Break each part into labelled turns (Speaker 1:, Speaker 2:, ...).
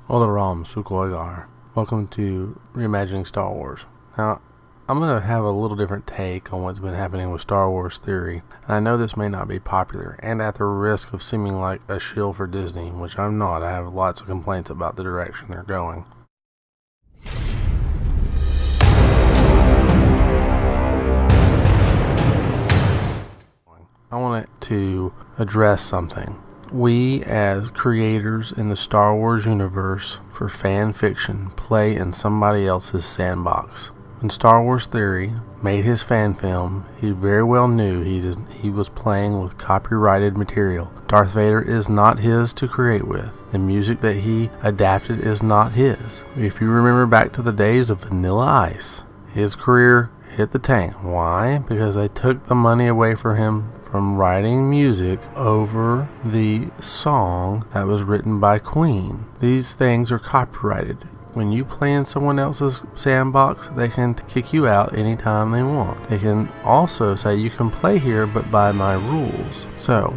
Speaker 1: Hola Ram Sukoigar. Welcome to Reimagining Star Wars. Now, I'm going to have a little different take on what's been happening with Star Wars theory. And I know this may not be popular, and at the risk of seeming like a shill for Disney, which I'm not. I have lots of complaints about the direction they're going. I wanted to address something. We, as creators in the Star Wars universe for fan fiction, play in somebody else's sandbox. When Star Wars Theory made his fan film, he very well knew he was playing with copyrighted material. Darth Vader is not his to create with. The music that he adapted is not his. If you remember back to the days of Vanilla Ice, his career hit the tank. Why? Because they took the money away from him from writing music over the song that was written by Queen. These things are copyrighted. When you play in someone else's sandbox, they can kick you out anytime they want. They can also say you can play here but by my rules. So,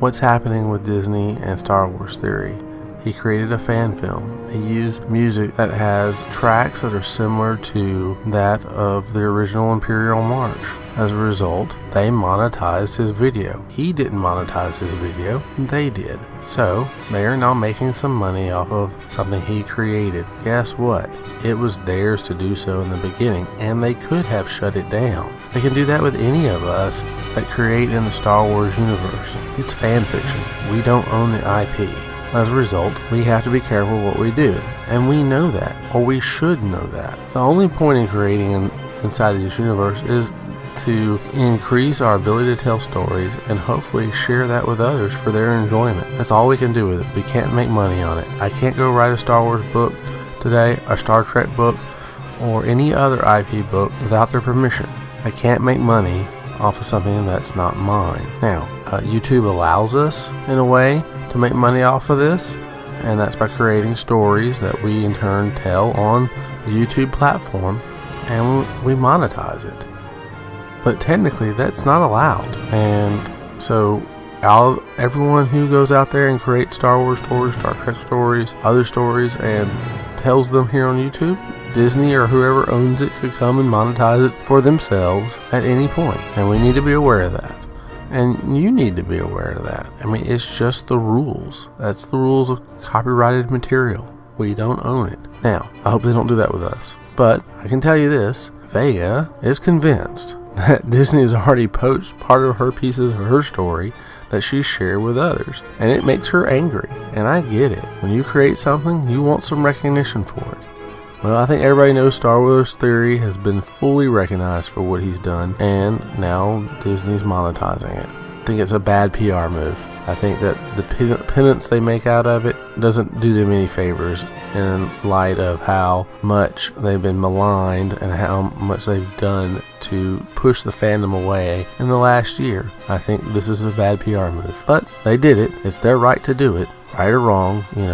Speaker 1: what's happening with Disney and Star Wars Theory? He created a fan film. He used music that has tracks that are similar to that of the original Imperial March. As a result, they monetized his video. He didn't monetize his video, they did. So, they are now making some money off of something he created. Guess what? It was theirs to do so in the beginning, and they could have shut it down. They can do that with any of us that create in the Star Wars universe. It's fan fiction. We don't own the IP. As a result, we have to be careful what we do, and we know that, or we should know that. The only point in creating inside of this universe is to increase our ability to tell stories and hopefully share that with others for their enjoyment. That's all we can do with it. We can't make money on it. I can't go write a Star Wars book today, a Star Trek book, or any other IP book without their permission. I can't make money off of something that's not mine. Now, YouTube allows us, in a way, to make money off of this, and that's by creating stories that we in turn tell on the YouTube platform, and we monetize it. But technically that's not allowed, and so everyone who goes out there and creates Star Wars stories, Star Trek stories, other stories, and tells them here on YouTube, Disney or whoever owns it could come and monetize it for themselves at any point, and we need to be aware of that. And you need to be aware of that. I mean, it's just the rules. That's the rules of copyrighted material. We don't own it. Now, I hope they don't do that with us. But I can tell you this, Vega is convinced that Disney has already poached part of her pieces of her story that she shared with others. And it makes her angry. And I get it. When you create something, you want some recognition for it. Well, I think everybody knows Star Wars Theory has been fully recognized for what he's done, and now Disney's monetizing it. I think it's a bad PR move. I think that the penance they make out of it doesn't do them any favors in light of how much they've been maligned and how much they've done to push the fandom away in the last year. I think this is a bad PR move. But they did it. It's their right to do it. Right or wrong, in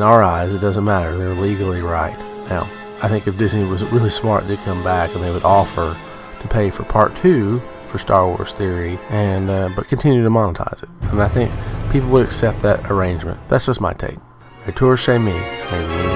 Speaker 1: our eyes, it doesn't matter. They're legally right. Now, I think if Disney was really smart, they'd come back and they would offer to pay for part 2 for Star Wars Theory, and but continue to monetize it. And I think people would accept that arrangement. That's just my take. Retour chez me. Maybe